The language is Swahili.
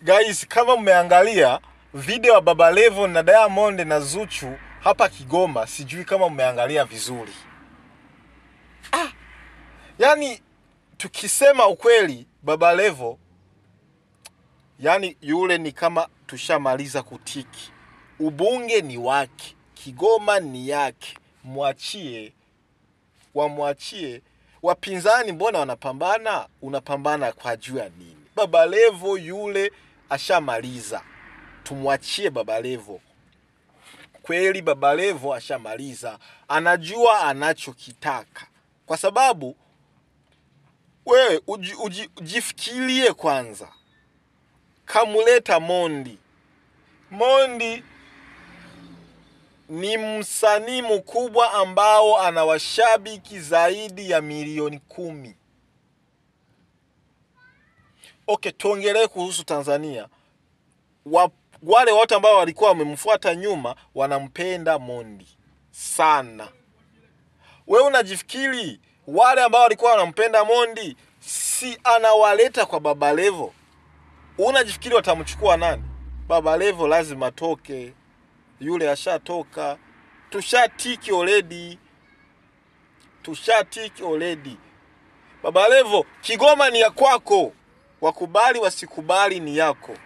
Guys, kama mmeangalia video ya Baba Levo na Diamond na Zuchu hapa Kigoma, sijui kama mmeangalia vizuri. Yani tukisema ukweli, Baba Levo yani yule ni kama tushamaliza kutiki. Ubunge ni wake, Kigoma ni yake. Wamwachie. Wapinzani mbona wanapambana? Unapambana kwa juu ya nini? Baba Levo yule ashamaliza. Tumwachie Baba Levo. Kweli Baba Levo ashamaliza. Anajua anachokitaka. Kwa sababu wewe ujifikirie kwanza. Kamuleta Mondi. Mondi ni msanii mkubwa ambao ana washabiki zaidi ya milioni 10. Okay, tuongelee kuhusu Tanzania. Wale wote ambao walikuwa wamemfuata nyuma wanampenda Mondi sana. Wewe unajifikiri wale ambao walikuwa wanampenda Mondi si anawaleta kwa Baba Levo? Unajifikiri watamchukua nani? Baba Levo lazima toke. Yule ashatoka. Tushatiki already. Baba Levo, Kigoma ni ya kwako. Wakubali wasikubali ni yako.